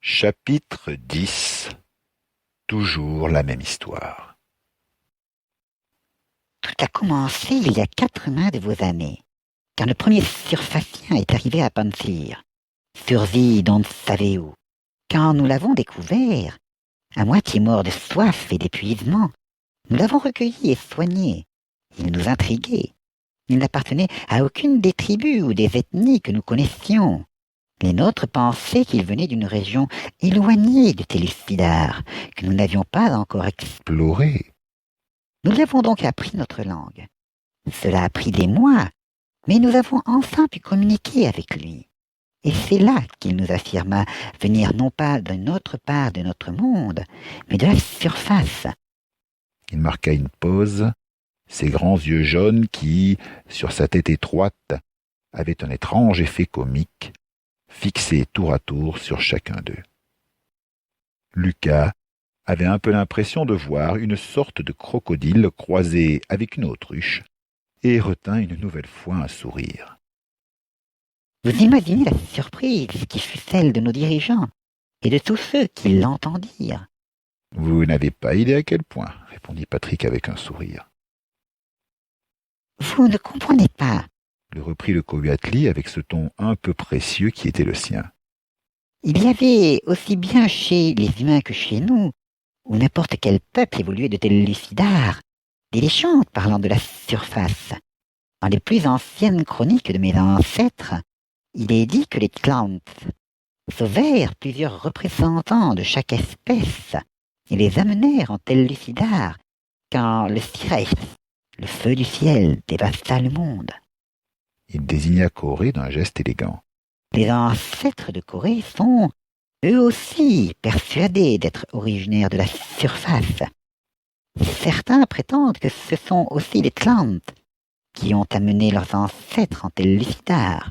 Chapitre 10. Toujours la même histoire. Tout a commencé il y a 80 de vos années, quand le premier surfacien est arrivé à Pansir, survie d'on ne savait où. Quand nous l'avons découvert, à moitié mort de soif et d'épuisement, nous l'avons recueilli et soigné. Il nous intriguait. Il n'appartenait à aucune des tribus ou des ethnies que nous connaissions. Les nôtres pensaient qu'il venait d'une région éloignée de Télé-Sphidar, que nous n'avions pas encore explorée. Nous lui avons donc appris notre langue. Cela a pris des mois, mais nous avons enfin pu communiquer avec lui. Et c'est là qu'il nous affirma venir non pas d'une autre part de notre monde, mais de la surface. Il marqua une pause, ses grands yeux jaunes qui, sur sa tête étroite, avaient un étrange effet comique, fixés tour à tour sur chacun d'eux. Lucas avait un peu l'impression de voir une sorte de crocodile croisé avec une autruche, et retint une nouvelle fois un sourire. Vous imaginez la surprise qui fut celle de nos dirigeants et de tous ceux qui l'entendirent. Vous n'avez pas idée à quel point, répondit Patrick avec un sourire. Vous ne comprenez pas. Le reprit le Cohuatli avec ce ton un peu précieux qui était le sien. Il y avait aussi bien chez les humains que chez nous, ou n'importe quel peuple évolué de Télé-Sphidar, des légendes parlant de la surface. Dans les plus anciennes chroniques de mes ancêtres, il est dit que les Clans sauvèrent plusieurs représentants de chaque espèce et les amenèrent en Télé-Sphidar quand le Sireth, le feu du ciel, dévasta le monde. Il désigna Corée d'un geste élégant. Les ancêtres de Corée sont, eux aussi, persuadés d'être originaires de la surface. Certains prétendent que ce sont aussi les Clans qui ont amené leurs ancêtres en Télé-Sphidar.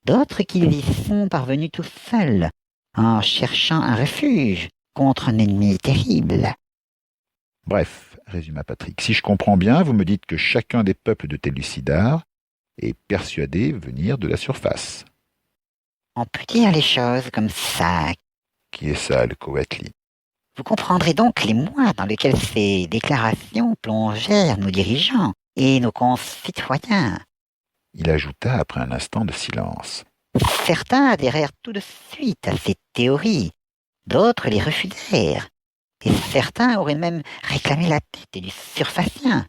D'autres qu'ils y sont parvenus tout seuls, en cherchant un refuge contre un ennemi terrible. Bref, résuma Patrick, si je comprends bien, vous me dites que chacun des peuples de Télé-Sphidar est persuadé venir de la surface. On peut dire les choses comme ça. Qui est ça, le Cohuatli? Vous comprendrez donc les mois dans lesquels ces déclarations plongèrent nos dirigeants et nos concitoyens. Il ajouta après un instant de silence. Certains adhérèrent tout de suite à ces théories, d'autres les refusèrent, et certains auraient même réclamé la tête du surfacien.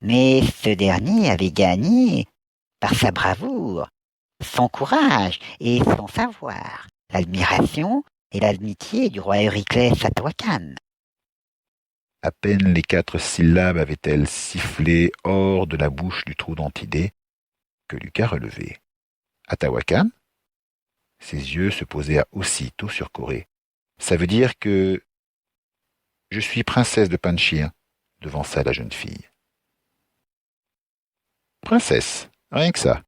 Mais ce dernier avait gagné, par sa bravoure, son courage et son savoir, l'admiration et l'amitié du roi Eurysclès Atawakan. À peine les 4 syllabes avaient-elles sifflé hors de la bouche du trou d'Antidée que Lucas relevait. Atawakan? Ses yeux se posèrent aussitôt sur Corée. Ça veut dire que je suis princesse de Panchir, devança la jeune fille. Princesse, rien que ça,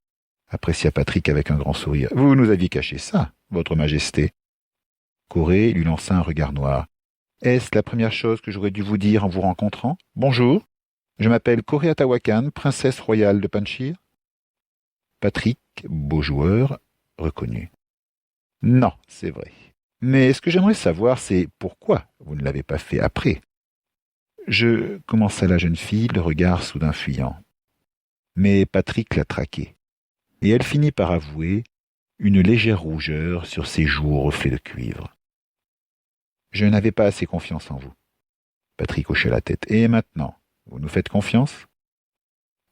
apprécia Patrick avec un grand sourire. Vous nous aviez caché ça, votre majesté. Corée lui lança un regard noir. Est-ce la première chose que j'aurais dû vous dire en vous rencontrant? Bonjour, je m'appelle Corée Atawakan, princesse royale de Panchir. Patrick, beau joueur, reconnut. Non, c'est vrai. Mais ce que j'aimerais savoir, c'est pourquoi vous ne l'avez pas fait après. Commença la jeune fille, le regard soudain fuyant. Mais Patrick la traquait, et elle finit par avouer une légère rougeur sur ses joues au reflet de cuivre. Je n'avais pas assez confiance en vous. Patrick hocha la tête. Et maintenant, vous nous faites confiance?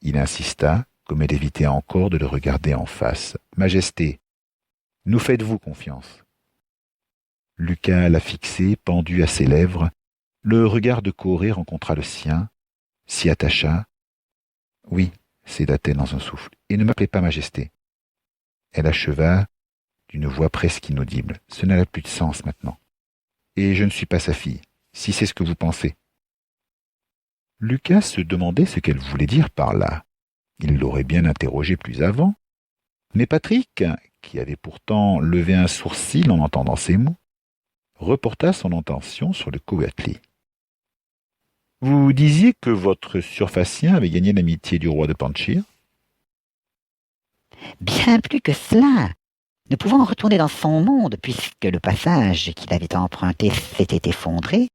Il insista, comme elle évitait encore de le regarder en face. Majesté, nous faites-vous confiance? Lucas la fixait, pendu à ses lèvres. Le regard de Corée rencontra le sien, s'y attacha. Oui, céda-t-elle dans un souffle, et ne m'appelez pas majesté. Elle acheva d'une voix presque inaudible. Ce n'a plus de sens maintenant. Et je ne suis pas sa fille, si c'est ce que vous pensez. Lucas se demandait ce qu'elle voulait dire par là. Il l'aurait bien interrogée plus avant. Mais Patrick, qui avait pourtant levé un sourcil en entendant ces mots, reporta son attention sur le Cohuatli. Vous disiez que votre surfacien avait gagné l'amitié du roi de Panchir? Bien plus que cela. Ne pouvant retourner dans son monde puisque le passage qu'il avait emprunté s'était effondré,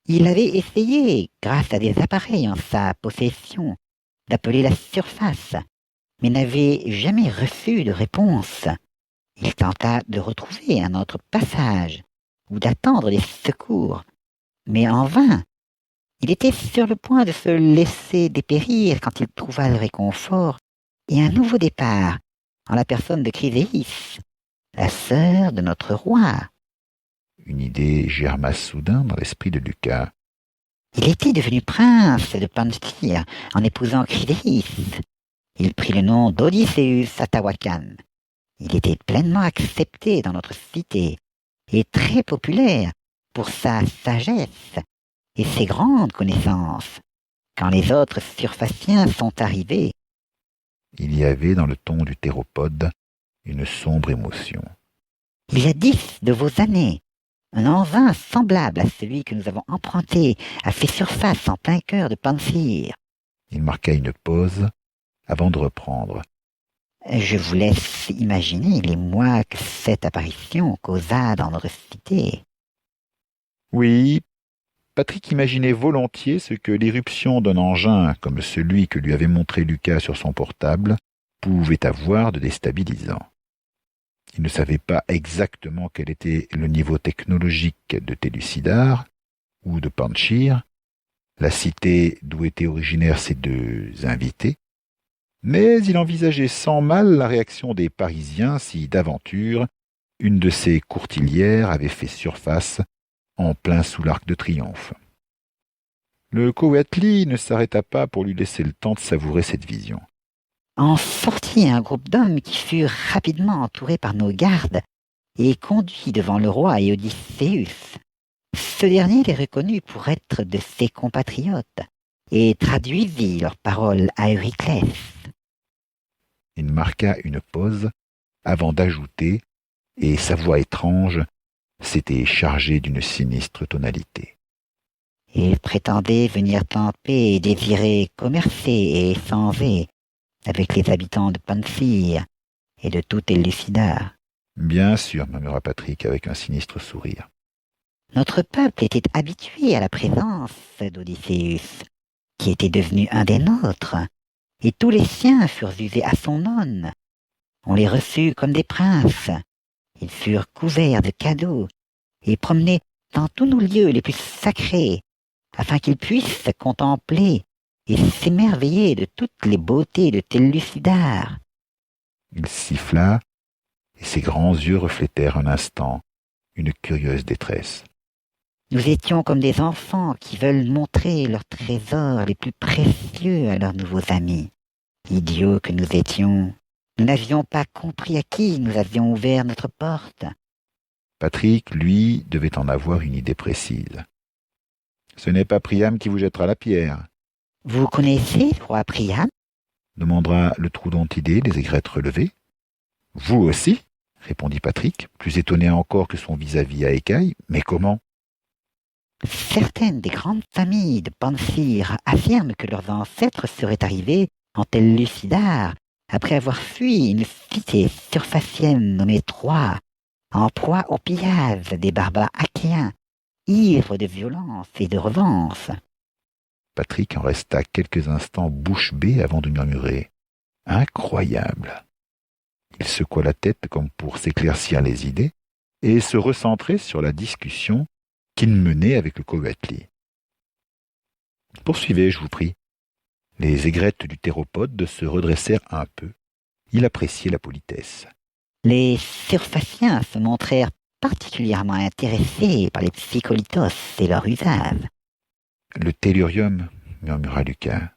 il avait essayé, grâce à des appareils en sa possession, d'appeler la surface, mais n'avait jamais reçu de réponse. Il tenta de retrouver un autre passage ou d'attendre des secours, mais en vain. Il était sur le point de se laisser dépérir quand il trouva le réconfort et un nouveau départ en la personne de Chryséis, la sœur de notre roi. Une idée germa soudain dans l'esprit de Lucas. Il était devenu prince de Pantyr en épousant Chryséis. Il prit le nom d'Odysseus Atawakan. Il était pleinement accepté dans notre cité et très populaire pour sa sagesse et ses grandes connaissances. Quand les autres surfaciens sont arrivés, Il y avait dans le ton du théropode une sombre émotion. il y a 10 de vos années, un engin semblable à celui que nous avons emprunté a fait surface en plein cœur de Pantyr. Il marqua une pause avant de reprendre. Je vous laisse imaginer les mois que cette apparition causa dans notre cité. Oui, Patrick imaginait volontiers ce que l'éruption d'un engin comme celui que lui avait montré Lucas sur son portable pouvait avoir de déstabilisant. Il ne savait pas exactement quel était le niveau technologique de Télucidar ou de Pantyr, la cité d'où étaient originaires ces deux invités, mais il envisageait sans mal la réaction des Parisiens si, d'aventure, une de ces courtilières avait fait surface en plein sous l'Arc de Triomphe. Le Coatli ne s'arrêta pas pour lui laisser le temps de savourer cette vision. En sortit un groupe d'hommes qui furent rapidement entourés par nos gardes et conduits devant le roi et Odysseus. Ce dernier les reconnut pour être de ses compatriotes et traduisit leurs paroles à Eurysclès. Il marqua une pause avant d'ajouter, et sa voix étrange s'était chargée d'une sinistre tonalité. Ils prétendaient venir camper et désirer commercer et échanger avec les habitants de Pantyr et de tout Télucidar. Bien sûr, murmura Patrick avec un sinistre sourire. Notre peuple était habitué à la présence d'Odysseus, qui était devenu un des nôtres, et tous les siens furent usés à son aune. On les reçut comme des princes. Ils furent couverts de cadeaux et promenés dans tous nos lieux les plus sacrés, afin qu'ils puissent contempler et s'émerveiller de toutes les beautés de Télucidar. Il siffla, et ses grands yeux reflétèrent un instant une curieuse détresse. Nous étions comme des enfants qui veulent montrer leurs trésors les plus précieux à leurs nouveaux amis. Idiots que nous étions, nous n'avions pas compris à qui nous avions ouvert notre porte. Patrick, lui, devait en avoir une idée précise. « Ce n'est pas Priam qui vous jettera la pierre. » Vous connaissez le roi Priam? Demandera le Troudontidae, les aigrettes relevées. « Vous aussi ?» répondit Patrick, plus étonné encore que son vis-à-vis à écailles. « Mais comment ?» Certaines des grandes familles de Pantyr affirment que leurs ancêtres seraient arrivés en Télucidar après avoir fui une cité surfacienne nommée Troie, en proie au pillage des barbares achéens, ivres de violence et de revanche. Patrick en resta quelques instants bouche bée avant de murmurer « Incroyable !» Il secoua la tête comme pour s'éclaircir les idées et se recentrer sur la discussion qu'il menait avec le Coatli. « Poursuivez, je vous prie. » Les aigrettes du théropode se redressèrent un peu. Il appréciait la politesse. Les surfaciens se montrèrent particulièrement intéressés par les psycholitos et leur usage. « Le tellurium, murmura Lucas.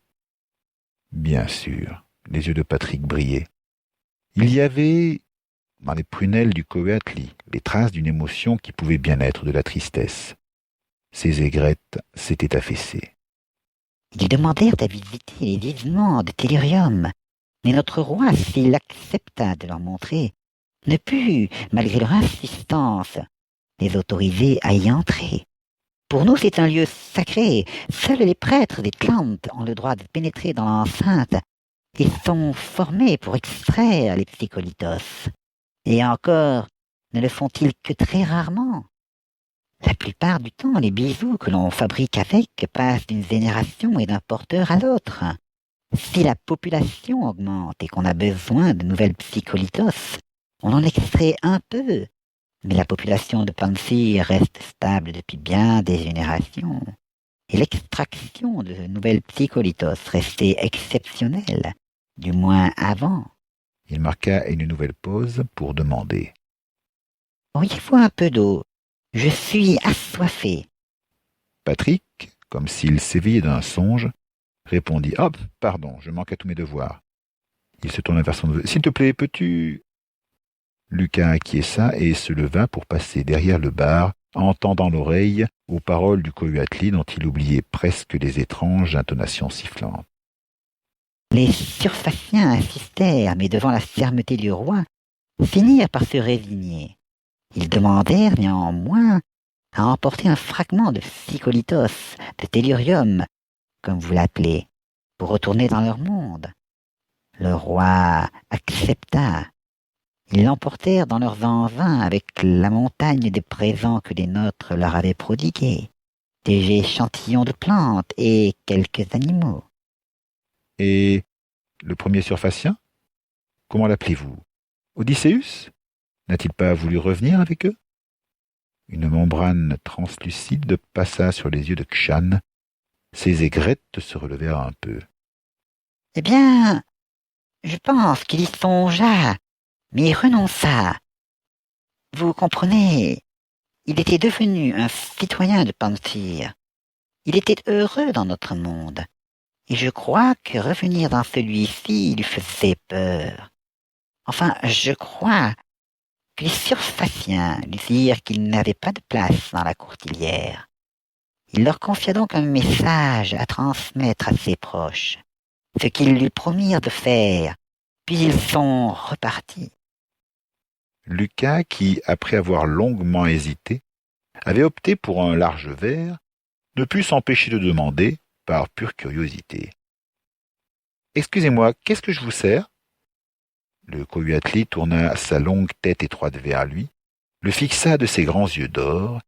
Bien sûr, les yeux de Patrick brillaient. Il y avait, dans les prunelles du Coatli, les traces d'une émotion qui pouvait bien être de la tristesse. Ses aigrettes s'étaient affaissées. Ils demandèrent à visiter les gisements de tellurium, mais notre roi, s'il accepta de leur montrer, ne put, malgré leur insistance, les autoriser à y entrer. Pour nous, c'est un lieu sacré. Seuls les prêtres des Tlantes ont le droit de pénétrer dans l'enceinte et sont formés pour extraire les psycholitos. Et encore, ne le font-ils que très rarement. La plupart du temps, les bijoux que l'on fabrique avec passent d'une génération et d'un porteur à l'autre. Si la population augmente et qu'on a besoin de nouvelles psycholitos, on en extrait un peu. Mais la population de Pansy reste stable depuis bien des générations. Et l'extraction de nouvelles psycholitos restait exceptionnelle, du moins avant. Il marqua une nouvelle pause pour demander. Auriez-vous un peu d'eau? Je suis assoiffé. Patrick, comme s'il s'éveillait d'un songe, répondit. Ah, pardon, je manque à tous mes devoirs. Il se tourna vers son neveu. S'il te plaît, peux-tu. Lucas acquiesça et se leva pour passer derrière le bar, en tendant l'oreille aux paroles du Cohuatli dont il oubliait presque les étranges intonations sifflantes. Les surfaciens insistèrent, mais devant la fermeté du roi, finirent par se résigner. Ils demandèrent néanmoins à emporter un fragment de psycholitos, de tellurium, comme vous l'appelez, pour retourner dans leur monde. Le roi accepta. Ils l'emportèrent dans leurs envins avec la montagne des présents que les nôtres leur avaient prodigués, des échantillons de plantes et quelques animaux. Et le premier surfacien? Comment l'appelez-vous? Odysseus? N'a-t-il pas voulu revenir avec eux? Une membrane translucide passa sur les yeux de Kshan. Ses aigrettes se relevèrent un peu. Eh bien, je pense qu'il y songea, mais il renonça. Vous comprenez, il était devenu un citoyen de Pansir. Il était heureux dans notre monde, et je crois que revenir dans celui-ci lui faisait peur. Enfin, je crois que les surfaciens lui dirent qu'il n'avait pas de place dans la courtilière. Il leur confia donc un message à transmettre à ses proches, ce qu'ils lui promirent de faire, puis ils sont repartis. Lucas, qui, après avoir longuement hésité, avait opté pour un large verre, ne put s'empêcher de demander, par pure curiosité. « Excusez-moi, qu'est-ce que je vous sers ?» Le Cohuatli tourna sa longue tête étroite vers lui, le fixa de ses grands yeux d'or,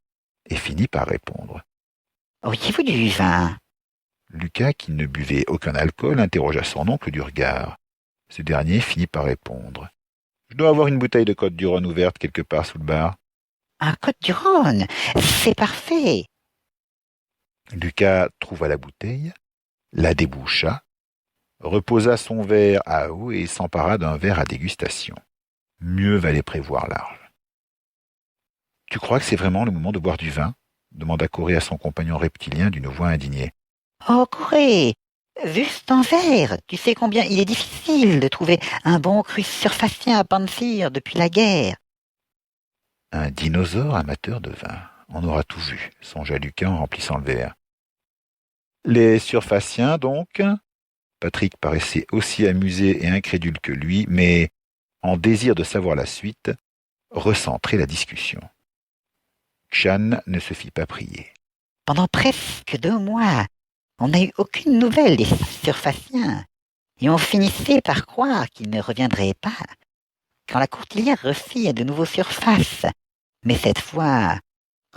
et finit par répondre. « Auriez-vous du vin ?» Lucas, qui ne buvait aucun alcool, interrogea son oncle du regard. Ce dernier finit par répondre. « Je dois avoir une bouteille de Côte-du-Rhône ouverte quelque part sous le bar. » « Un Côte-du-Rhône, c'est parfait !» Lucas trouva la bouteille, la déboucha, reposa son verre à eau et s'empara d'un verre à dégustation. Mieux valait prévoir large. « Tu crois que c'est vraiment le moment de boire du vin ?» demanda Corée à son compagnon reptilien d'une voix indignée. « Oh, Corée, juste un verre, tu sais combien il est difficile de trouver un bon cru surfacien à Pansir depuis la guerre. » Un dinosaure amateur de vin. On aura tout vu, songea Lucas en remplissant le verre. Les surfaciens, donc? Patrick paraissait aussi amusé et incrédule que lui, mais, en désir de savoir la suite, recentrer la discussion. Kshan ne se fit pas prier. Pendant presque 2 mois, on n'a eu aucune nouvelle des surfaciens, et on finissait par croire qu'ils ne reviendraient pas, quand la courtilière refit de nouveau surface, mais cette fois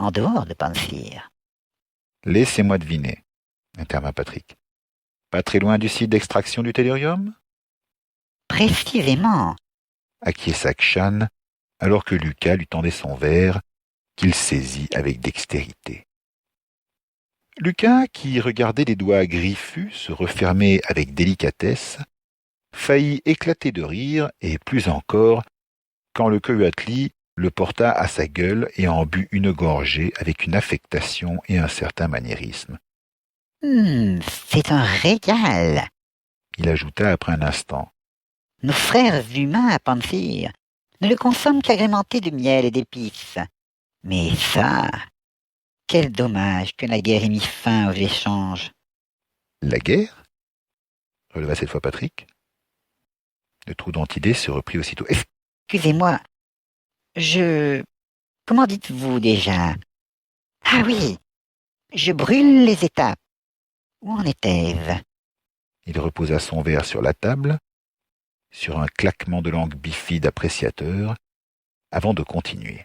en dehors de Pansir. Laissez-moi deviner, intervint Patrick. Pas très loin du site d'extraction du tellurium? Précisément, acquiesça Kshan, alors que Lucas lui tendait son verre, qu'il saisit avec dextérité. Lucas, qui regardait les doigts griffus se refermer avec délicatesse, faillit éclater de rire, et plus encore, quand le Cohuatli le porta à sa gueule et en but une gorgée avec une affectation et un certain maniérisme. « C'est un régal !» il ajouta après un instant. « Nos frères humains à Pansir ne le consomment qu'agrémenté de miel et d'épices. Mais ça, quel dommage que la guerre ait mis fin aux échanges. » « La guerre ?» releva cette fois Patrick. Le trou d'Antidée se reprit aussitôt. « Excusez-moi, comment dites-vous déjà? Ah oui, je brûle les étapes. Où en étais-je? » Il reposa son verre sur la table, sur un claquement de langue bifide appréciateur, avant de continuer.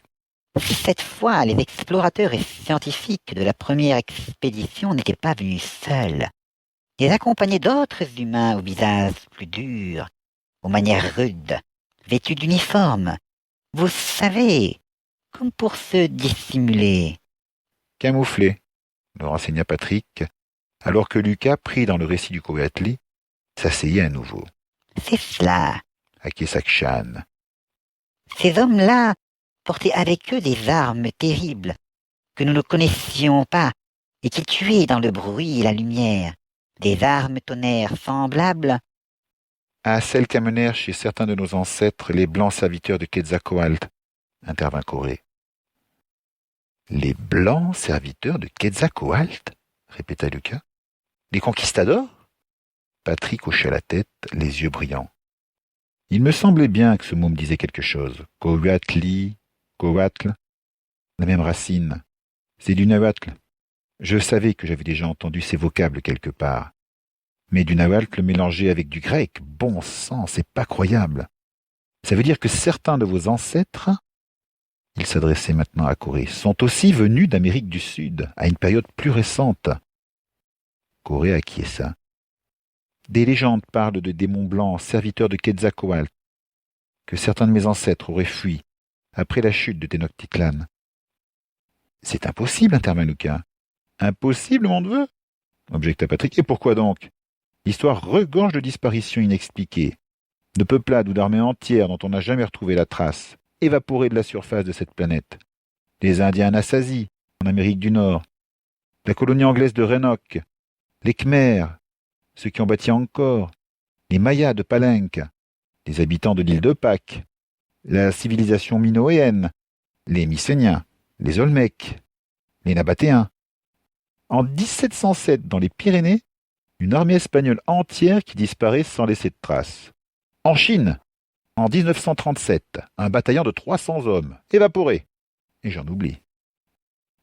Cette fois, les explorateurs et scientifiques de la première expédition n'étaient pas venus seuls. Ils accompagnaient d'autres humains au visage plus dur, aux manières rudes, vêtus d'uniformes. Vous savez, comme pour se dissimuler. Camouflé, le renseigna Patrick, alors que Lucas, pris dans le récit du Coatli, s'asseyait à nouveau. C'est cela. Acquiesça K'Chan. Ces hommes-là portaient avec eux des armes terribles que nous ne connaissions pas et qui tuaient dans le bruit et la lumière. Des armes tonnerres semblables À celles qu'amenèrent chez certains de nos ancêtres les blancs serviteurs de Quetzalcoatl, intervint Corée. Les blancs serviteurs de Quetzalcoatl, répéta Lucas. Les conquistadors? Patrick hocha la tête, les yeux brillants. Il me semblait bien que ce mot me disait quelque chose. Coatli, Coatl, la même racine. C'est du nahuatl. Je savais que j'avais déjà entendu ces vocables quelque part. Mais du nahuatl mélangé avec du grec, bon sang, c'est pas croyable. Ça veut dire que certains de vos ancêtres, il s'adressait maintenant à Corée, sont aussi venus d'Amérique du Sud, à une période plus récente. Corée acquiesça. Des légendes parlent de démons blancs, serviteurs de Quetzalcoatl, que certains de mes ancêtres auraient fui après la chute de Tenochtitlan. C'est impossible, intervint Lucas. Impossible, mon neveu, objecta Patrick. Et pourquoi donc? L'histoire regorge de disparitions inexpliquées, de peuplades ou d'armées entières dont on n'a jamais retrouvé la trace, évaporées de la surface de cette planète. Les Indiens Anasazi, en Amérique du Nord, la colonie anglaise de Rénoque, les Khmers, ceux qui ont bâti Angkor, les Mayas de Palenque, les habitants de l'île de Pâques, la civilisation minoéenne, les Mycéniens, les Olmèques, les Nabatéens. En 1707, dans les Pyrénées, une armée espagnole entière qui disparaît sans laisser de traces. En Chine, en 1937, un bataillon de 300 hommes, évaporé. Et j'en oublie.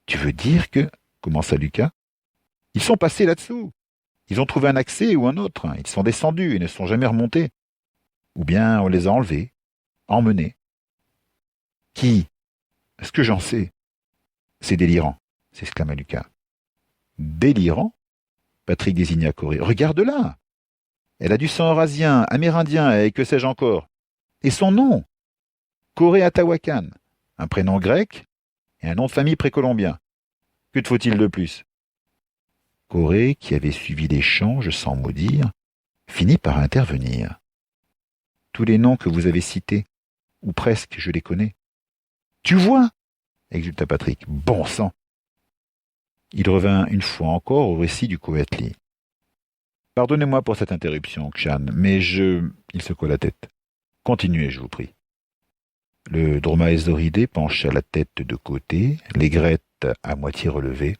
Tu veux dire que, commença Lucas, ils sont passés là-dessous. Ils ont trouvé un accès ou un autre. Ils sont descendus et ne sont jamais remontés. Ou bien on les a enlevés, emmenés. Qui? Est-ce que j'en sais? C'est délirant, s'exclama Lucas. Délirant? Patrick désigna Corée. Regarde-la! Elle a du sang eurasien, amérindien et que sais-je encore. Et son nom? Corée Atawakan, un prénom grec et un nom de famille précolombien. Que te faut-il de plus? Corée, qui avait suivi l'échange sans mot dire, finit par intervenir. Tous les noms que vous avez cités, ou presque, je les connais. Tu vois? Exulta Patrick. Bon sang! Il revint une fois encore au récit du Coatli. Pardonnez-moi pour cette interruption, K'Chan, mais Il secoua la tête. Continuez, je vous prie. Le dromaeosauridae pencha la tête de côté, l'aigrette à moitié relevée,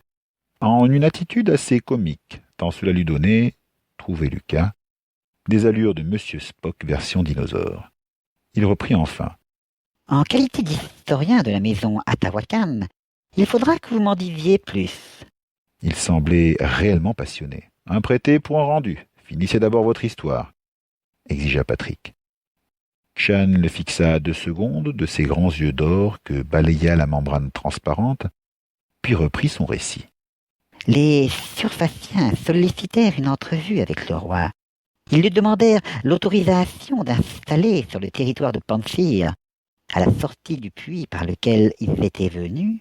en une attitude assez comique, tant cela lui donnait, trouvait Lucas, des allures de Monsieur Spock version dinosaure. Il reprit enfin. En qualité d'historien de la maison Atawakan, il faudra que vous m'en disiez plus. Il semblait réellement passionné. Un prêté pour un rendu. Finissez d'abord votre histoire, exigea Patrick. K'Chan le fixa 2 secondes de ses grands yeux d'or que balaya la membrane transparente, puis reprit son récit. Les surfaciens sollicitèrent une entrevue avec le roi. Ils lui demandèrent l'autorisation d'installer sur le territoire de Pansir, à la sortie du puits par lequel ils étaient venus,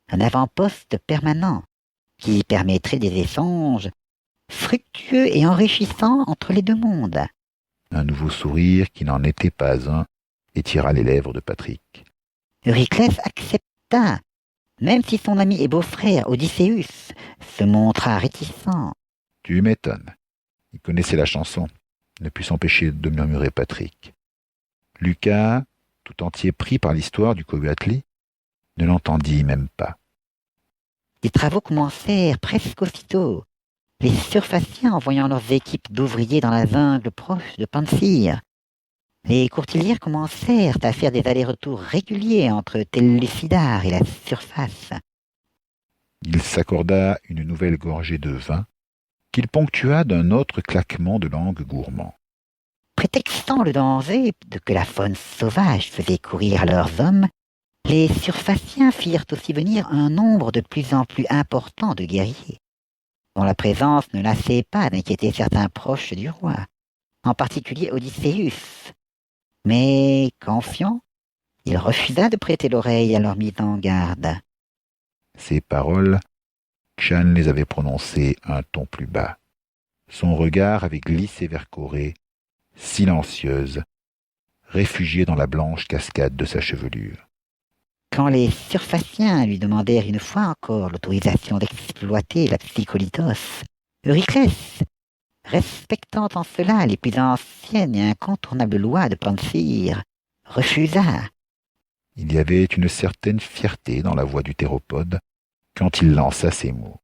un avant-poste permanent qui permettrait des échanges fructueux et enrichissants entre les deux mondes. Un nouveau sourire, qui n'en était pas un, étira les lèvres de Patrick. Eurysclès accepta, même si son ami et beau-frère Odysseus se montra réticent. Tu m'étonnes. Il connaissait la chanson, ne put s'empêcher de murmurer Patrick. Lucas, tout entier pris par l'histoire du Coatli, ne l'entendit même pas. Les travaux commencèrent presque aussitôt, les surfaciens envoyant leurs équipes d'ouvriers dans la jungle proche de Pansir. Les courtiliers commencèrent à faire des allers-retours réguliers entre Tellucidar et la surface. Il s'accorda une nouvelle gorgée de vin, qu'il ponctua d'un autre claquement de langue gourmand. Près Prétextant le danger que la faune sauvage faisait courir à leurs hommes, les Surfaciens firent aussi venir un nombre de plus en plus important de guerriers, dont la présence ne lassait pas d'inquiéter certains proches du roi, en particulier Odysseus. Mais, confiant, il refusa de prêter l'oreille à leur mise en garde. Ces paroles, Kshan les avait prononcées un ton plus bas. Son regard avait glissé vers Corée, silencieuse, réfugiée dans la blanche cascade de sa chevelure. Quand les Surfaciens lui demandèrent une fois encore l'autorisation d'exploiter la psycholytos, Euryclès, respectant en cela les plus anciennes et incontournables lois de Pansir, refusa. Il y avait une certaine fierté dans la voix du théropode quand il lança ces mots.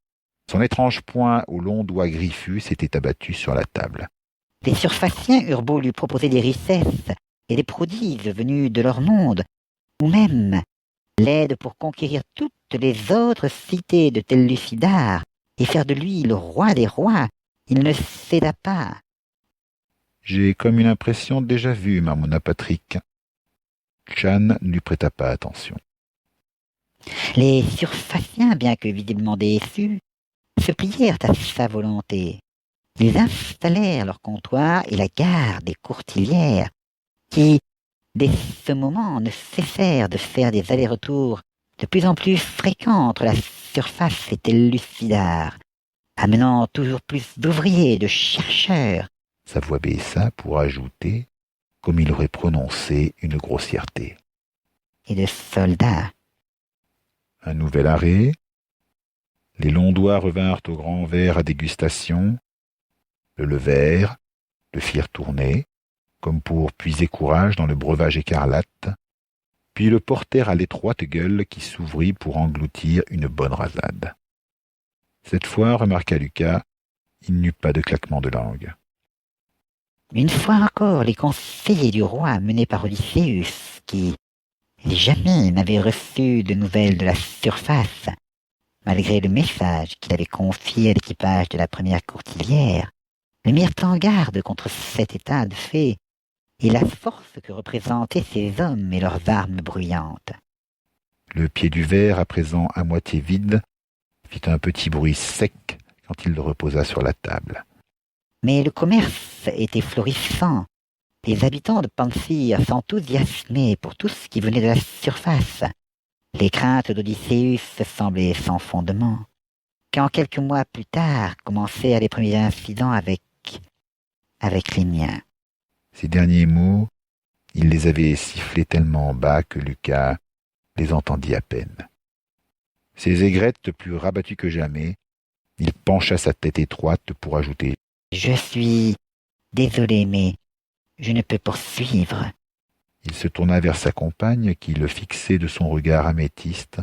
Son étrange poing aux longs doigts griffus s'était abattu sur la table. Les Surfaciens eurent beau lui proposer des richesses et des prodiges venus de leur monde, ou même l'aide pour conquérir toutes les autres cités de Téllucidar et faire de lui le roi des rois, il ne céda pas. J'ai comme une impression déjà vue, marmonna Patrick. Kshan ne lui prêta pas attention. Les Surfaciens, bien que visiblement déçus, se plièrent à sa volonté. Ils installèrent leur comptoir et la garde des courtilières, qui, dès ce moment, ne cessèrent de faire des allers-retours de plus en plus fréquents entre la surface et Téllucidar, amenant toujours plus d'ouvriers, de chercheurs. Sa voix baissa pour ajouter, comme il aurait prononcé une grossièreté. Et de soldats. Un nouvel arrêt. Les longs doigts revinrent au grand verre à dégustation, le levèrent, le firent tourner, comme pour puiser courage dans le breuvage écarlate, puis le portèrent à l'étroite gueule qui s'ouvrit pour engloutir une bonne rasade. Cette fois, remarqua Lucas, il n'y eut pas de claquement de langue. Une fois encore, les conseillers du roi menés par Odysseus, qui jamais n'avait reçu de nouvelles de la surface, malgré le message qu'il avait confié à l'équipage de la première courtilière, le mirent en garde contre cet état de fait et la force que représentaient ces hommes et leurs armes bruyantes. Le pied du verre, à présent à moitié vide, fit un petit bruit sec quand il le reposa sur la table. Mais le commerce était florissant. Les habitants de Pansir s'enthousiasmaient pour tout ce qui venait de la surface. Les craintes d'Odysseus semblaient sans fondement. Quand quelques mois plus tard commencèrent les premiers incidents avec les miens. Ces derniers mots, il les avait sifflés tellement bas que Lucas les entendit à peine. Ses aigrettes plus rabattues que jamais, il pencha sa tête étroite pour ajouter « Je suis désolé, mais je ne peux poursuivre. » Il se tourna vers sa compagne qui le fixait de son regard améthyste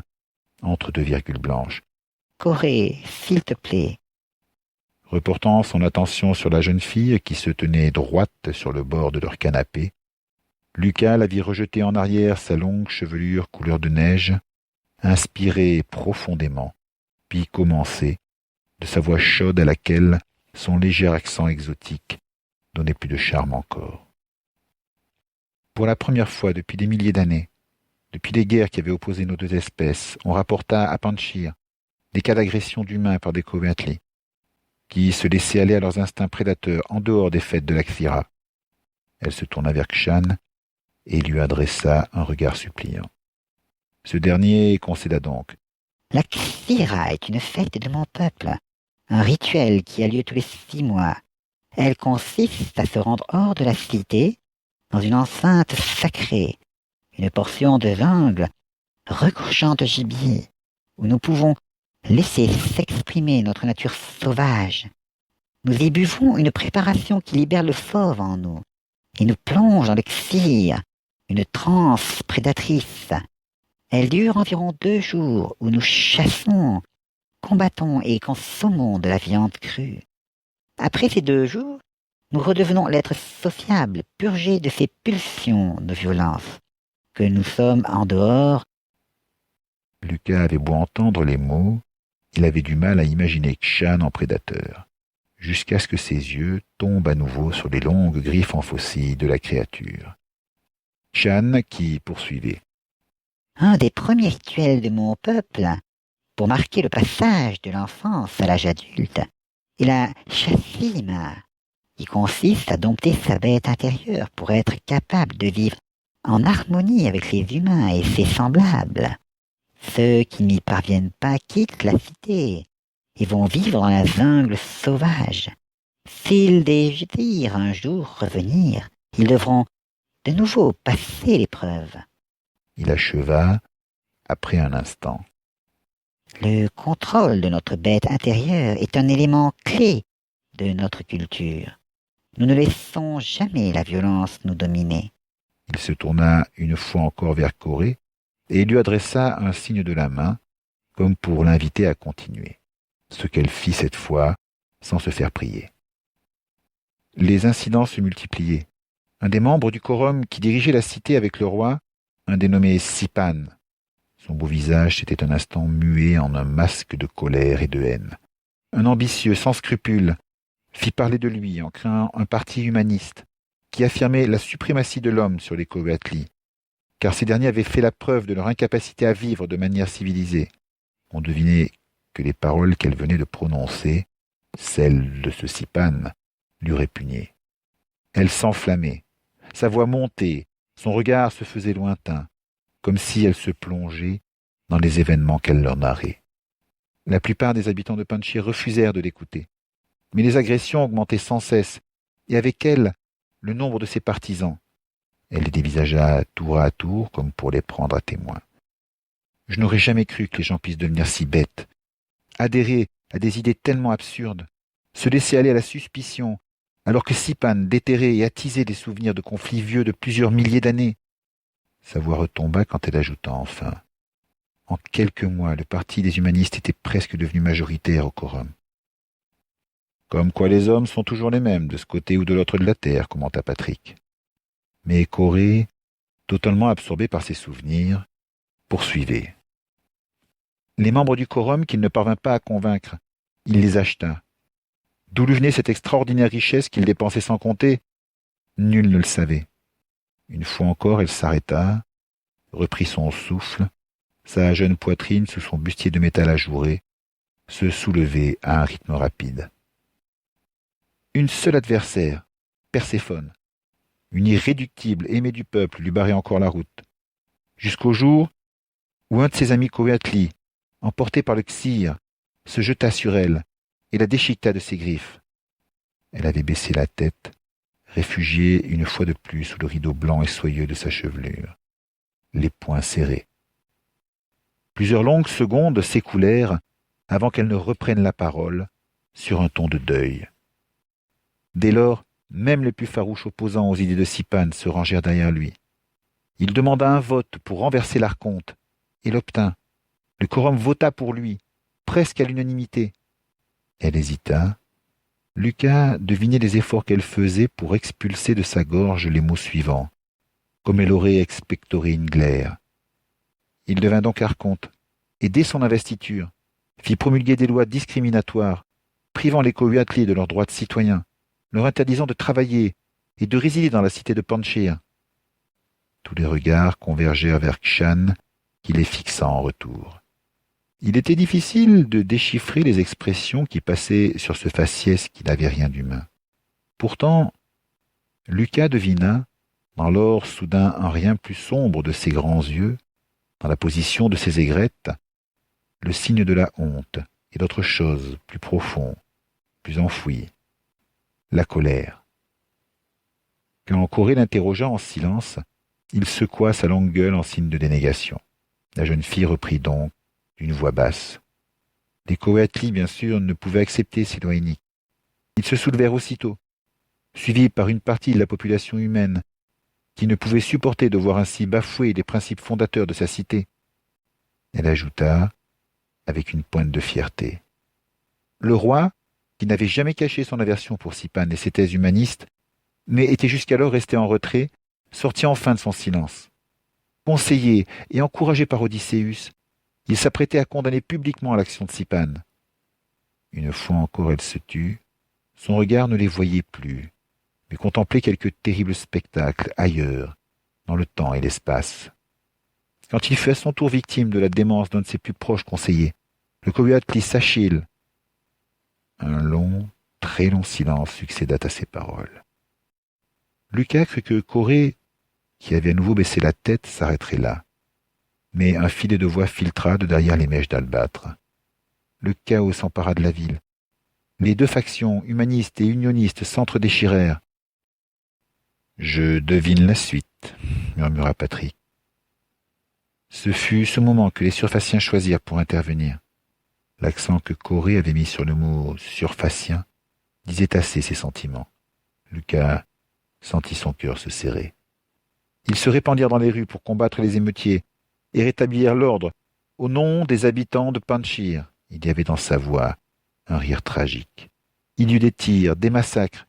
entre deux virgules blanches. « Corée, s'il te plaît. » Reportant son attention sur la jeune fille qui se tenait droite sur le bord de leur canapé, Lucas la vit rejeter en arrière sa longue chevelure couleur de neige, inspirer profondément, puis commencer, de sa voix chaude à laquelle son léger accent exotique donnait plus de charme encore. Pour la première fois depuis des milliers d'années, depuis les guerres qui avaient opposé nos deux espèces, on rapporta à Panchir des cas d'agression d'humains par des Covenantli, qui se laissaient aller à leurs instincts prédateurs en dehors des fêtes de la Xira. Elle se tourna vers Kshan et lui adressa un regard suppliant. Ce dernier concéda donc. La Xira est une fête de mon peuple, un rituel qui a lieu tous les 6 mois. Elle consiste à se rendre hors de la cité, dans une enceinte sacrée, une portion de jungle regorgeant de gibier, où nous pouvons laisser s'exprimer notre nature sauvage. Nous y buvons une préparation qui libère le fauve en nous, et nous plonge dans l'exir, une transe prédatrice. Elle dure environ 2 jours, où nous chassons, combattons et consommons de la viande crue. Après ces 2 jours, nous redevenons l'être sociable, purgé de ces pulsions de violence, que nous sommes en dehors. Lucas avait beau entendre les mots, il avait du mal à imaginer Kshan en prédateur. jusqu'à ce que ses yeux tombent à nouveau sur les longues griffes en faucille de la créature. Shan qui poursuivait. Un des premiers rituels de mon peuple, pour marquer le passage de l'enfance à l'âge adulte, est la chasima, qui consiste à dompter sa bête intérieure pour être capable de vivre en harmonie avec les humains et ses semblables. Ceux qui n'y parviennent pas quittent la cité et vont vivre dans la jungle sauvage. S'ils désirent un jour revenir, ils devront de nouveau passer l'épreuve. Il acheva après un instant. Le contrôle de notre bête intérieure est un élément clé de notre culture. Nous ne laissons jamais la violence nous dominer. Il se tourna une fois encore vers Corée et lui adressa un signe de la main, comme pour l'inviter à continuer, ce qu'elle fit cette fois sans se faire prier. Les incidents se multipliaient. Un des membres du quorum qui dirigeait la cité avec le roi, un dénommé Sipan. Son beau visage s'était un instant mué en un masque de colère et de haine. Un ambitieux sans scrupules fit parler de lui en créant un parti humaniste qui affirmait la suprématie de l'homme sur les Coatli, car ces derniers avaient fait la preuve de leur incapacité à vivre de manière civilisée. On devinait que les paroles qu'elle venait de prononcer, celles de ce Sipan, lui répugnaient. Elle s'enflammait, sa voix montait, son regard se faisait lointain, comme si elle se plongeait dans les événements qu'elle leur narrait. La plupart des habitants de Panchir refusèrent de l'écouter, mais les agressions augmentaient sans cesse, et avec elles, le nombre de ses partisans. Elle les dévisagea tour à tour comme pour les prendre à témoin. Je n'aurais jamais cru que les gens puissent devenir si bêtes, adhérer à des idées tellement absurdes, se laisser aller à la suspicion, alors que Sipan déterrait et attisait des souvenirs de conflits vieux de plusieurs milliers d'années. Sa voix retomba quand elle ajouta enfin. En quelques mois, le parti des humanistes était presque devenu majoritaire au quorum. Comme quoi les hommes sont toujours les mêmes, de ce côté ou de l'autre de la terre, commenta Patrick. Mais Corée, totalement absorbé par ses souvenirs, poursuivait. Les membres du quorum qu'il ne parvint pas à convaincre, il les acheta. D'où lui venait cette extraordinaire richesse qu'il dépensait sans compter? Nul ne le savait. Une fois encore, elle s'arrêta, reprit son souffle, sa jeune poitrine sous son bustier de métal ajouré, se soulevait à un rythme rapide. Une seule adversaire, Perséphone, une irréductible aimée du peuple, lui barrait encore la route, jusqu'au jour où un de ses amis Coatli, emporté par le Xir, se jeta sur elle et la déchiqueta de ses griffes. Elle avait baissé la tête, réfugiée une fois de plus sous le rideau blanc et soyeux de sa chevelure, les poings serrés. Plusieurs longues secondes s'écoulèrent avant qu'elle ne reprenne la parole sur un ton de deuil. Dès lors, même les plus farouches opposants aux idées de Sipan se rangèrent derrière lui. Il demanda un vote pour renverser l'archonte, et l'obtint. Le quorum vota pour lui, presque à l'unanimité. Elle hésita. Lucas devinait les efforts qu'elle faisait pour expulser de sa gorge les mots suivants, comme elle aurait expectoré une glaire. Il devint donc archonte, et dès son investiture, fit promulguer des lois discriminatoires, privant les Coatli de leurs droits de citoyens, leur interdisant de travailler et de résider dans la cité de Panchir. Tous les regards convergèrent vers Kshan, qui les fixa en retour. Il était difficile de déchiffrer les expressions qui passaient sur ce faciès qui n'avait rien d'humain. Pourtant, Lucas devina, dans l'or soudain un rien plus sombre de ses grands yeux, dans la position de ses aigrettes, le signe de la honte et d'autre chose plus profond, plus enfoui, la colère. Quand Corée l'interrogea en silence, il secoua sa longue gueule en signe de dénégation. La jeune fille reprit donc, d'une voix basse. Les Coatli, bien sûr, ne pouvaient accepter ces lois iniques. Ils se soulevèrent aussitôt, suivis par une partie de la population humaine, qui ne pouvait supporter de voir ainsi bafouer les principes fondateurs de sa cité. Elle ajouta, avec une pointe de fierté. Le roi, qui n'avait jamais caché son aversion pour Sipan et ses thèses humanistes, mais était jusqu'alors resté en retrait, sortit enfin de son silence. Conseillé et encouragé par Odysseus, il s'apprêtait à condamner publiquement l'action de Sipan. Une fois encore elle se tut, Son regard ne les voyait plus, mais contemplait quelque terrible spectacle ailleurs, dans le temps et l'espace. Quand il fut à son tour victime de la démence d'un de ses plus proches conseillers, le Coyote s'Achille, un long, très long silence succéda à ces paroles. Lucas crut que Corée, qui avait à nouveau baissé la tête, s'arrêterait là. Mais un filet de voix filtra de derrière les mèches d'albâtre. Le chaos s'empara de la ville. Les deux factions, humanistes et unionistes, s'entre-déchirèrent. « Je devine la suite, » murmura Patrick. Ce fut ce moment que les surfaciens choisirent pour intervenir. L'accent que Corée avait mis sur le mot « surfacien » disait assez ses sentiments. Lucas sentit son cœur se serrer. Ils se répandirent dans les rues pour combattre les émeutiers et rétablir l'ordre au nom des habitants de Panchir. Il y avait dans sa voix un rire tragique. Il y eut des tirs, des massacres.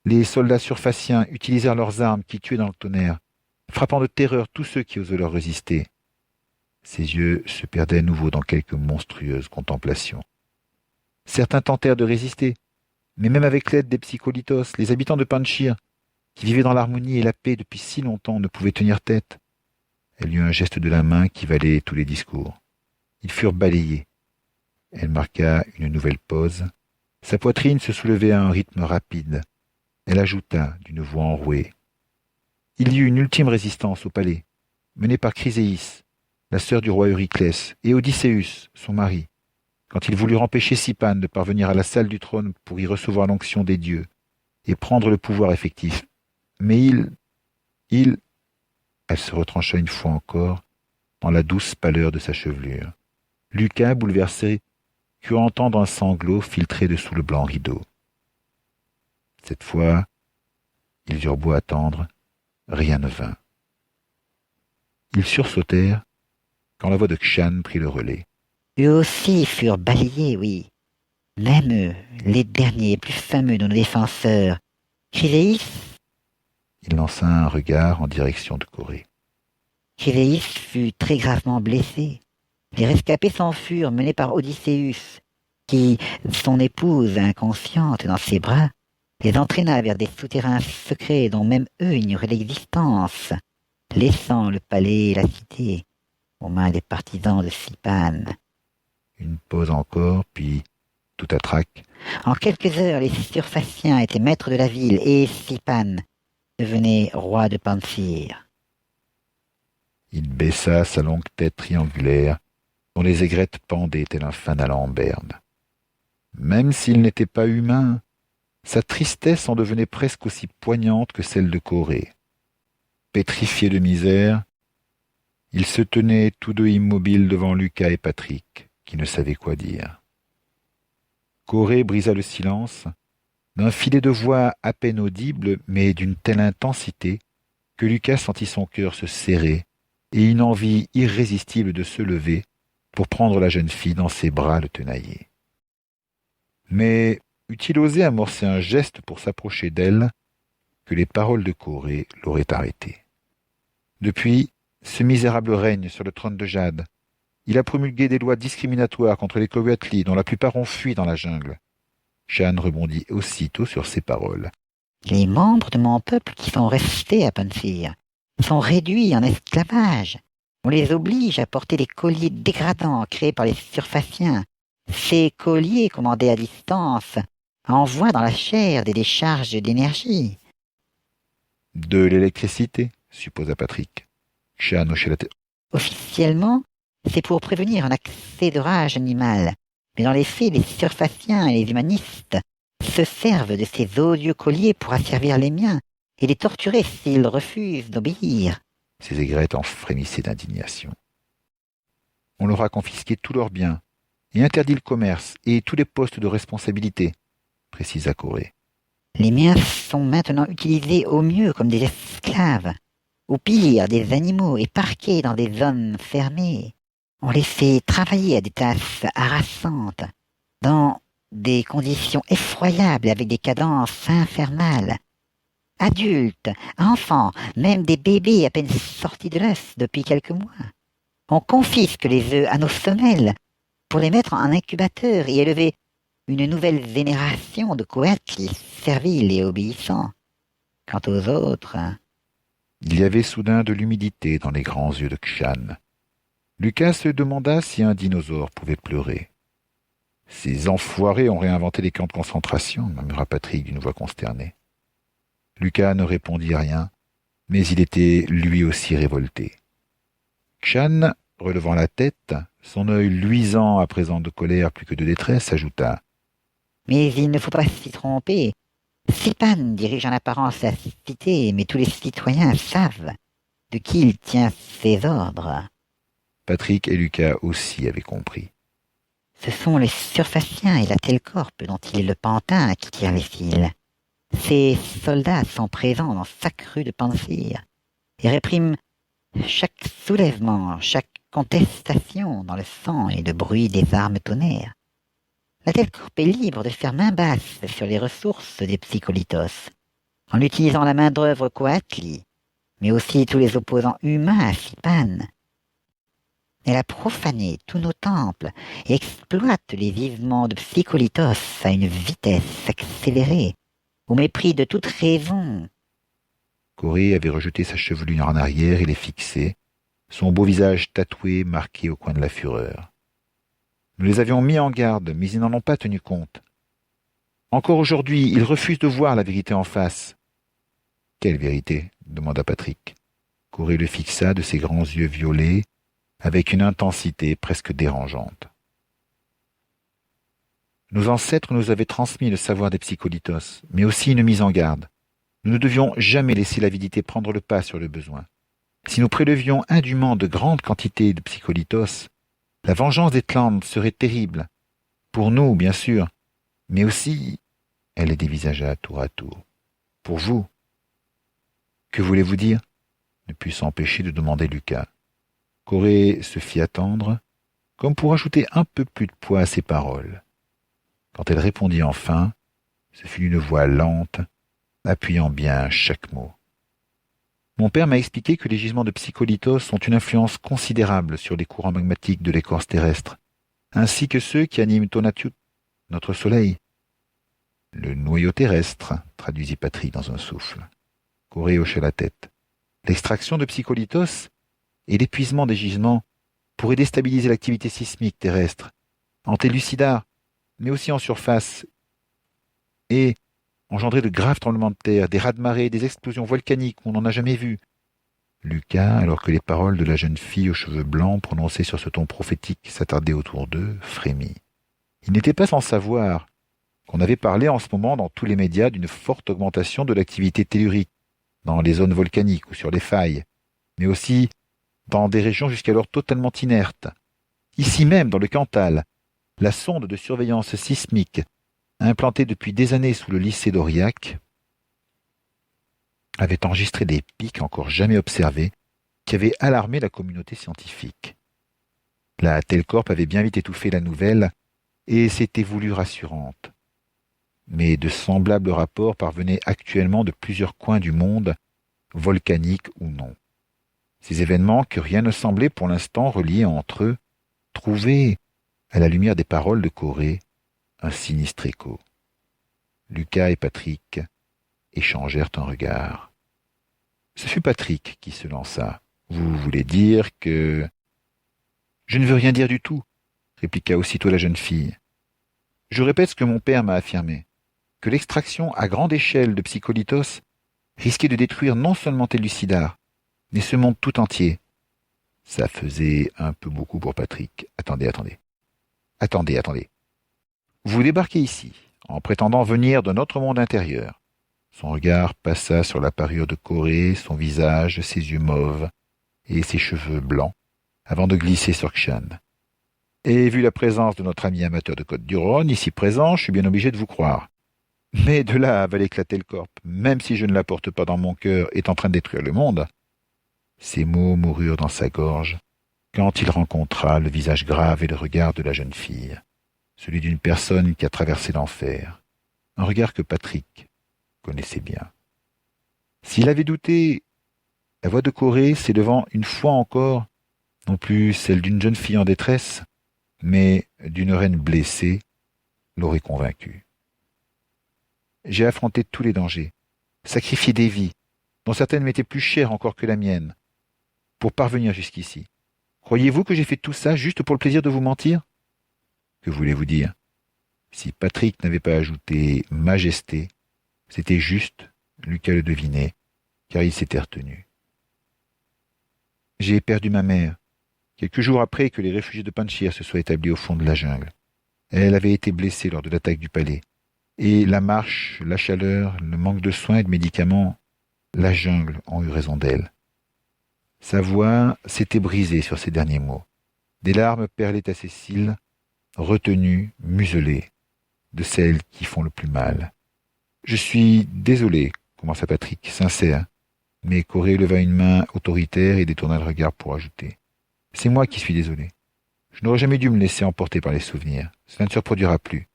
Les soldats surfaciens utilisèrent leurs armes qui tuaient dans le tonnerre, frappant de terreur tous ceux qui osaient leur résister. Ses yeux se perdaient à nouveau dans quelques monstrueuses contemplations. Certains tentèrent de résister, mais même avec l'aide des psycholitos, les habitants de Panchir, qui vivaient dans l'harmonie et la paix depuis si longtemps, ne pouvaient tenir tête. Elle eut un geste de la main qui valait tous les discours. Ils furent balayés. Elle marqua une nouvelle pause. Sa poitrine se soulevait à un rythme rapide. Elle ajouta d'une voix enrouée. Il y eut une ultime résistance au palais, menée par Chryséis, la sœur du roi Eurysclès, et Odysseus, son mari, quand ils voulurent empêcher Sipane de parvenir à la salle du trône pour y recevoir l'onction des dieux et prendre le pouvoir effectif. Mais il... Elle se retrancha une fois encore dans la douce pâleur de sa chevelure. Lucas, bouleversé, crut entendre un sanglot filtrer dessous le blanc rideau. Cette fois, ils eurent beau attendre, rien ne vint. Ils sursautèrent quand la voix de Kshan prit le relais. Eux aussi furent balayés, oui. Même eux, les derniers, plus fameux de nos défenseurs. Chryséis. Il lança un regard en direction de Corée. Chryséis fut très gravement blessé. Les rescapés s'enfuirent, menés par Odysseus, qui, son épouse inconsciente dans ses bras, les entraîna vers des souterrains secrets dont même eux ignoraient l'existence, laissant le palais et la cité aux mains des partisans de Sipane. Une pause encore, puis tout à trac. En quelques heures, les surfaciens étaient maîtres de la ville et Sipane devenait roi de Panchir. Il baissa sa longue tête triangulaire, dont les aigrettes pendaient tel un fanal en berne. Même s'il n'était pas humain, sa tristesse en devenait presque aussi poignante que celle de Corée. Pétrifiés de misère, ils se tenaient tous deux immobiles devant Lucas et Patrick, qui ne savaient quoi dire. Corée brisa le silence d'un filet de voix à peine audible, mais d'une telle intensité que Lucas sentit son cœur se serrer et une envie irrésistible de se lever pour prendre la jeune fille dans ses bras le tenailler. Mais eût-il osé amorcer un geste pour s'approcher d'elle, que les paroles de Corée l'auraient arrêté. Depuis, ce misérable règne sur le trône de jade. Il a promulgué des lois discriminatoires contre les Coyoatli, dont la plupart ont fui dans la jungle. Shan rebondit aussitôt sur ces paroles. Les membres de mon peuple qui sont restés à Panchir sont réduits en esclavage. On les oblige à porter des colliers dégradants créés par les surfaciens. Ces colliers, commandés à distance, envoient dans la chair des décharges d'énergie. De l'électricité, supposa Patrick. Shan hochait la tête. Officiellement, c'est pour prévenir un accès de rage animale. Mais dans les faits, les surfaciens et les humanistes se servent de ces odieux colliers pour asservir les miens et les torturer s'ils refusent d'obéir. Ses aigrettes en frémissaient d'indignation. On leur a confisqué tous leurs biens et interdit le commerce et tous les postes de responsabilité, précisa Corée. Les miens sont maintenant utilisés au mieux comme des esclaves, au pire des animaux et parqués dans des zones fermées. On les fait travailler à des tâches harassantes, dans des conditions effroyables avec des cadences infernales. Adultes, enfants, même des bébés à peine sortis de l'œuf depuis quelques mois. On confisque les œufs à nos femelles pour les mettre en incubateur et élever une nouvelle vénération de Coatli, servile et obéissant. Quant aux autres... Il y avait soudain de l'humidité dans les grands yeux de Kshan. Lucas se demanda si un dinosaure pouvait pleurer. Ces enfoirés ont réinventé les camps de concentration, murmura Patrick d'une voix consternée. Lucas ne répondit rien, mais il était lui aussi révolté. Kshan, relevant la tête, son œil luisant à présent de colère plus que de détresse, ajouta « Mais il ne faut pas s'y tromper. Sipan dirige en apparence la cité, mais tous les citoyens savent de qui il tient ses ordres. » Patrick et Lucas aussi avaient compris. Ce sont les surfaciens et la Telcorp dont il est le pantin qui tirent les fils. Ces soldats sont présents dans chaque rue de Panzir et répriment chaque soulèvement, chaque contestation dans le sang et le bruit des armes tonnerres. La Telcorp est libre de faire main basse sur les ressources des psycholitos, en utilisant la main-d'œuvre Coatli, mais aussi tous les opposants humains à Sipan. Elle a profané tous nos temples et exploite les vivements de psycholitos à une vitesse accélérée, au mépris de toute raison. Corée avait rejeté sa chevelure en arrière et les fixait, son beau visage tatoué marqué au coin de la fureur. Nous les avions mis en garde, mais ils n'en ont pas tenu compte. Encore aujourd'hui, ils refusent de voir la vérité en face. « Quelle vérité ?» demanda Patrick. Corée le fixa de ses grands yeux violets, avec une intensité presque dérangeante. Nos ancêtres nous avaient transmis le savoir des psycholitos, mais aussi une mise en garde. Nous ne devions jamais laisser l'avidité prendre le pas sur le besoin. Si nous prélevions indûment de grandes quantités de psycholitos, la vengeance des clans serait terrible. Pour nous, bien sûr, mais aussi, elle les dévisagea tour à tour, pour vous. Que voulez-vous dire ? Ne put s'empêcher de demander Lucas. Corée se fit attendre, comme pour ajouter un peu plus de poids à ses paroles. Quand elle répondit enfin, ce fut une voix lente, appuyant bien chaque mot. Mon père m'a expliqué que les gisements de psycholitos ont une influence considérable sur les courants magmatiques de l'écorce terrestre, ainsi que ceux qui animent Tonatiuh, notre soleil. Le noyau terrestre, traduisit Patrick dans un souffle. Corée hocha la tête. L'extraction de psycholitos et l'épuisement des gisements pourraient déstabiliser l'activité sismique terrestre, en télucidar, mais aussi en surface, et engendrer de graves tremblements de terre, des raz-de-marée, des explosions volcaniques où on n'en a jamais vu. Lucas, alors que les paroles de la jeune fille aux cheveux blancs prononcées sur ce ton prophétique s'attardaient autour d'eux, frémit. Il n'était pas sans savoir qu'on avait parlé en ce moment dans tous les médias d'une forte augmentation de l'activité tellurique dans les zones volcaniques ou sur les failles, mais aussi dans des régions jusqu'alors totalement inertes. Ici même, dans le Cantal, la sonde de surveillance sismique, implantée depuis des années sous le lycée d'Aurillac, avait enregistré des pics encore jamais observés qui avaient alarmé la communauté scientifique. La Telcorp avait bien vite étouffé la nouvelle et s'était voulue rassurante. Mais de semblables rapports parvenaient actuellement de plusieurs coins du monde, volcaniques ou non. Ces événements, que rien ne semblait pour l'instant relier entre eux, trouvaient, à la lumière des paroles de Corée, un sinistre écho. Lucas et Patrick échangèrent un regard. Ce fut Patrick qui se lança. « Vous voulez dire que... » »« Je ne veux rien dire du tout, » répliqua aussitôt la jeune fille. « Je répète ce que mon père m'a affirmé, que l'extraction à grande échelle de psycholitos risquait de détruire non seulement Télucidar, mais ce monde tout entier. » Ça faisait un peu beaucoup pour Patrick. Attendez. Vous débarquez ici, en prétendant venir de notre monde intérieur. Son regard passa sur la parure de Corée, son visage, ses yeux mauves et ses cheveux blancs, avant de glisser sur Kshan. Et vu la présence de notre ami amateur de Côte-du-Rhône, ici présent, je suis bien obligé de vous croire. Mais de là à avaler que la Telcorp, même si je ne la porte pas dans mon cœur, est en train de détruire le monde. Ces mots moururent dans sa gorge, quand il rencontra le visage grave et le regard de la jeune fille, celui d'une personne qui a traversé l'enfer, un regard que Patrick connaissait bien. S'il avait douté, la voix de Corée s'élevant une fois encore, non plus celle d'une jeune fille en détresse, mais d'une reine blessée, l'aurait convaincu. J'ai affronté tous les dangers, sacrifié des vies, dont certaines m'étaient plus chères encore que la mienne, pour parvenir jusqu'ici. Croyez-vous que j'ai fait tout ça juste pour le plaisir de vous mentir? Que voulez-vous dire? Si Patrick n'avait pas ajouté majesté, c'était juste, Lucas le devinait, car il s'était retenu. J'ai perdu ma mère, quelques jours après que les réfugiés de Panchir se soient établis au fond de la jungle. Elle avait été blessée lors de l'attaque du palais, et la marche, la chaleur, le manque de soins et de médicaments, la jungle ont eu raison d'elle. Sa voix s'était brisée sur ces derniers mots. Des larmes perlaient à ses cils, retenues, muselées, de celles qui font le plus mal. « Je suis désolé, commença Patrick, sincère, mais Corée leva une main autoritaire et détourna le regard pour ajouter. « C'est moi qui suis désolé. Je n'aurais jamais dû me laisser emporter par les souvenirs. Cela ne se reproduira plus. »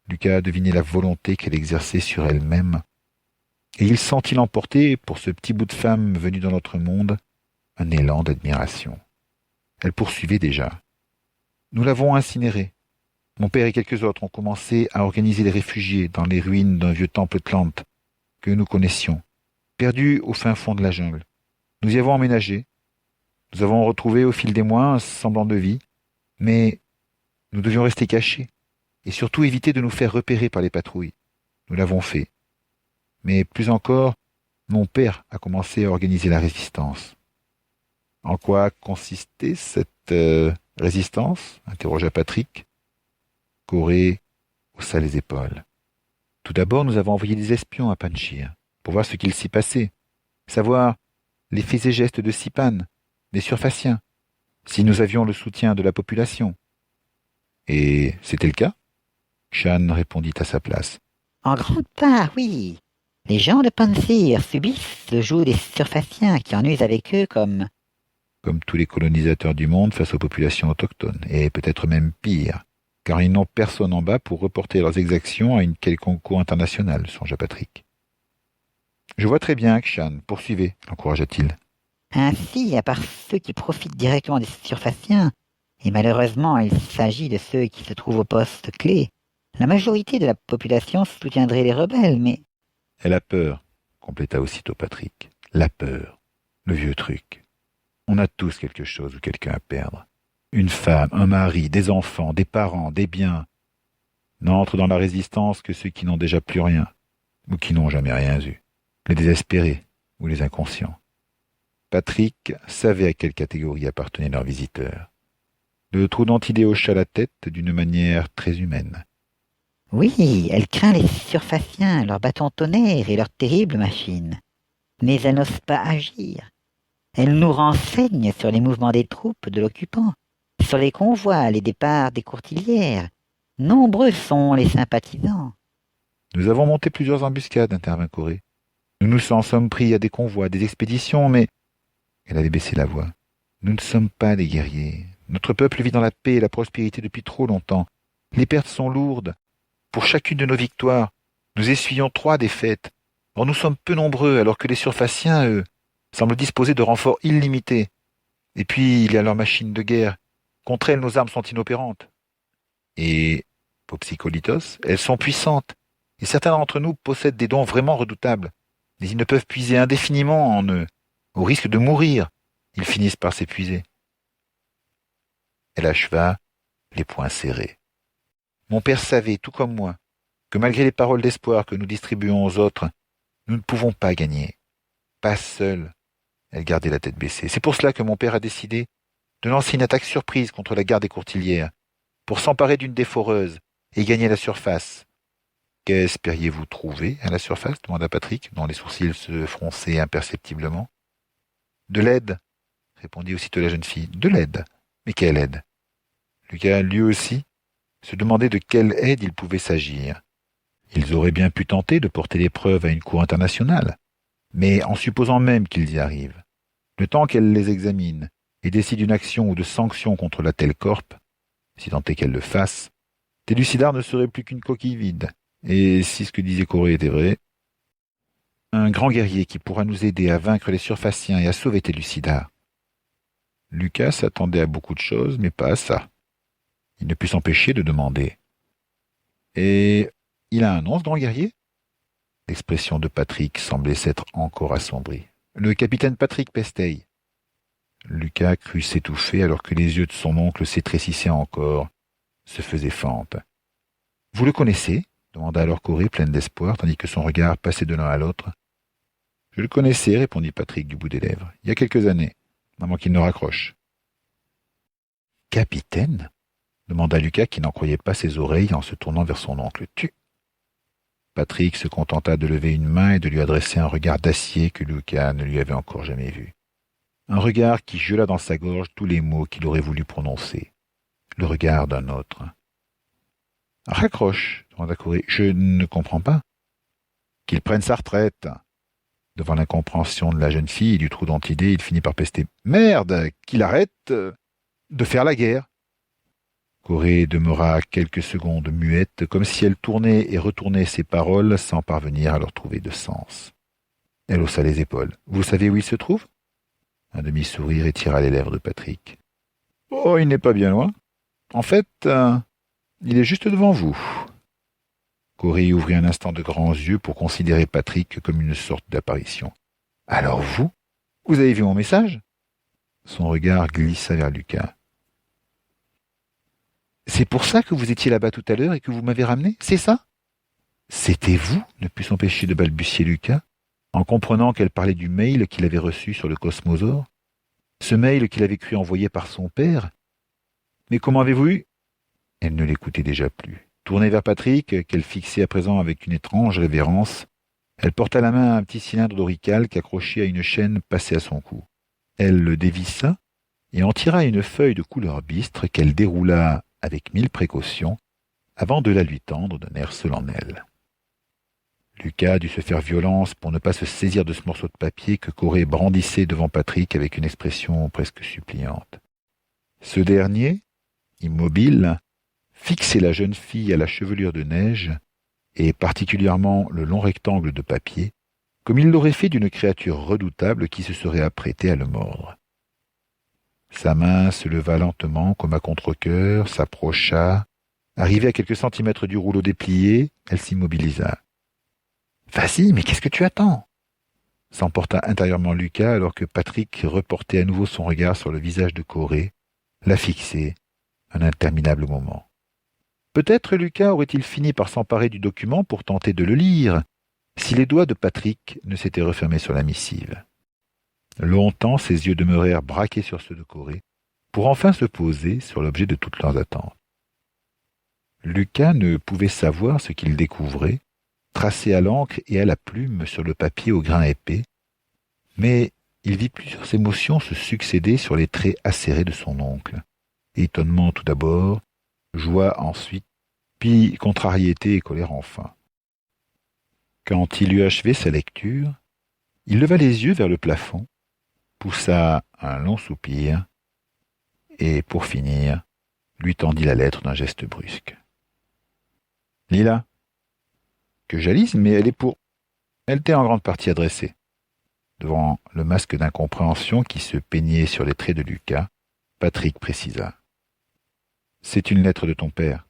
Lucas devinait la volonté qu'elle exerçait sur elle-même, et il sentit l'emporter, pour ce petit bout de femme venu dans notre monde, un élan d'admiration. Elle poursuivait déjà. « Nous l'avons incinérée. Mon père et quelques autres ont commencé à organiser les réfugiés dans les ruines d'un vieux temple Tlant que nous connaissions, perdu au fin fond de la jungle. Nous y avons emménagé. Nous avons retrouvé au fil des mois un semblant de vie, mais nous devions rester cachés et surtout éviter de nous faire repérer par les patrouilles. Nous l'avons fait. Mais plus encore, mon père a commencé à organiser la résistance. « En quoi consistait cette résistance ?» interrogea Patrick. Corée haussa les épaules. « Tout d'abord, nous avons envoyé des espions à Panchir pour voir ce qu'il s'y passait, savoir les faits et gestes de Sipan, des Surfaciens, si nous avions le soutien de la population. » Et c'était le cas? Shan répondit à sa place. « En grande part, oui. Les gens de Panchir subissent le joug des Surfaciens qui en usent avec eux comme tous les colonisateurs du monde face aux populations autochtones, et peut-être même pire, car ils n'ont personne en bas pour reporter leurs exactions à une quelconque cour internationale, songea Patrick. « Je vois très bien, Kshan, poursuivez, l'encouragea-t-il. Ainsi, à part ceux qui profitent directement des Surfaciens, et malheureusement il s'agit de ceux qui se trouvent au poste clé, la majorité de la population soutiendrait les rebelles, mais... » Elle a peur, compléta aussitôt Patrick. La peur, le vieux truc. On a tous quelque chose ou quelqu'un à perdre. Une femme, un mari, des enfants, des parents, des biens. N'entrent dans la résistance que ceux qui n'ont déjà plus rien, ou qui n'ont jamais rien eu. Les désespérés, ou les inconscients. Patrick savait à quelle catégorie appartenait leur visiteur. Le Troudantidé hocha la tête d'une manière très humaine. « Oui, elle craint les Surfaciens, leurs bâtons tonnerres et leurs terribles machines. Mais elle n'ose pas agir. Elle nous renseigne sur les mouvements des troupes de l'occupant, sur les convois, les départs des courtilières. Nombreux sont les sympathisants. » Nous avons monté plusieurs embuscades, intervint Corée. Nous nous en sommes pris à des convois, des expéditions, mais... Elle avait baissé la voix. Nous ne sommes pas des guerriers. Notre peuple vit dans la paix et la prospérité depuis trop longtemps. Les pertes sont lourdes. Pour chacune de nos victoires, nous essuyons 3 défaites. Or nous sommes peu nombreux, alors que les Surfaciens, eux, semblent disposer de renforts illimités. Et puis, il y a leurs machines de guerre. Contre elles, nos armes sont inopérantes. Et, Popsicolitos, elles sont puissantes. Et certains d'entre nous possèdent des dons vraiment redoutables. Mais ils ne peuvent puiser indéfiniment en eux. Au risque de mourir, ils finissent par s'épuiser. Elle acheva, les poings serrés. Mon père savait, tout comme moi, que malgré les paroles d'espoir que nous distribuons aux autres, nous ne pouvons pas gagner. Pas seuls. Elle gardait la tête baissée. C'est pour cela que mon père a décidé de lancer une attaque surprise contre la garde des courtilières, pour s'emparer d'une des foreuses et gagner la surface. Qu'espériez-vous trouver à la surface demanda Patrick, dont les sourcils se fronçaient imperceptiblement. De l'aide, répondit aussitôt la jeune fille. De l'aide. Mais quelle aide? Lucas, lui aussi, se demandait de quelle aide il pouvait s'agir. Ils auraient bien pu tenter de porter les preuves à une cour internationale, mais en supposant même qu'ils y arrivent, le temps qu'elle les examine et décide une action ou de sanction contre la Telcorp, si tant est qu'elle le fasse, Télucidar ne serait plus qu'une coquille vide. Et si ce que disait Corée était vrai, un grand guerrier qui pourra nous aider à vaincre les Surfaciens et à sauver Télucidar. Lucas s'attendait à beaucoup de choses, mais pas à ça. Il ne put s'empêcher de demander. Et il a un nom, ce grand guerrier? L'expression de Patrick semblait s'être encore assombrie. Le capitaine Patrick Pestey. Lucas crut s'étouffer alors que les yeux de son oncle s'étrécissaient encore, se faisaient fente. Vous le connaissez? Demanda alors Corée, pleine d'espoir, tandis que son regard passait de l'un à l'autre. Je le connaissais, répondit Patrick du bout des lèvres, il y a quelques années, avant qu'il ne raccroche. Capitaine? Demanda Lucas qui n'en croyait pas ses oreilles en se tournant vers son oncle. Tu... Patrick se contenta de lever une main et de lui adresser un regard d'acier que Lucas ne lui avait encore jamais vu. Un regard qui gela dans sa gorge tous les mots qu'il aurait voulu prononcer. Le regard d'un autre. Raccroche, demanda Corée. Je ne comprends pas. Qu'il prenne sa retraite. Devant l'incompréhension de la jeune fille et du trou d'idée, il finit par pester. Merde, qu'il arrête de faire la guerre. Corée demeura quelques secondes muette, comme si elle tournait et retournait ses paroles sans parvenir à leur trouver de sens. Elle haussa les épaules. Vous savez où il se trouve? Un demi-sourire étira les lèvres de Patrick. Oh, il n'est pas bien loin. En fait, il est juste devant vous. Corée ouvrit un instant de grands yeux pour considérer Patrick comme une sorte d'apparition. Alors vous avez vu mon message? Son regard glissa vers Lucas. C'est pour ça que vous étiez là-bas tout à l'heure et que vous m'avez ramené, c'est ça? C'était vous? Ne put s'empêcher de balbutier Lucas, en comprenant qu'elle parlait du mail qu'il avait reçu sur le Cosmosaure. Ce mail qu'il avait cru envoyé par son père. Mais comment avez-vous eu? Elle ne l'écoutait déjà plus. Tournée vers Patrick, qu'elle fixait à présent avec une étrange révérence, elle porta la main à un petit cylindre d'auricalque accroché à une chaîne passée à son cou. Elle le dévissa et en tira une feuille de couleur bistre qu'elle déroula avec 1000 précautions avant de la lui tendre d'un air solennel. Lucas dut se faire violence pour ne pas se saisir de ce morceau de papier que Corée brandissait devant Patrick avec une expression presque suppliante. Ce dernier, immobile, fixait la jeune fille à la chevelure de neige, et particulièrement le long rectangle de papier, comme il l'aurait fait d'une créature redoutable qui se serait apprêtée à le mordre. Sa main se leva lentement comme à contre-cœur, s'approcha. Arrivée à quelques centimètres du rouleau déplié, elle s'immobilisa. « Vas-y, mais qu'est-ce que tu attends ?» s'emporta intérieurement Lucas alors que Patrick reportait à nouveau son regard sur le visage de Corée, la fixait un interminable moment. Peut-être Lucas aurait-il fini par s'emparer du document pour tenter de le lire, si les doigts de Patrick ne s'étaient refermés sur la missive. Longtemps ses yeux demeurèrent braqués sur ceux de Corée, pour enfin se poser sur l'objet de toutes leurs attentes. Lucas ne pouvait savoir ce qu'il découvrait, tracé à l'encre et à la plume sur le papier au grain épais, mais il vit plusieurs émotions se succéder sur les traits acérés de son oncle. Étonnement tout d'abord, joie ensuite, puis contrariété et colère enfin. Quand il eut achevé sa lecture, il leva les yeux vers le plafond, poussa un long soupir, et, pour finir, lui tendit la lettre d'un geste brusque. « Lis-la. »« Que j'alise, mais elle est pour... » Elle t'est en grande partie adressée. Devant le masque d'incompréhension qui se peignait sur les traits de Lucas, Patrick précisa. « C'est une lettre de ton père. »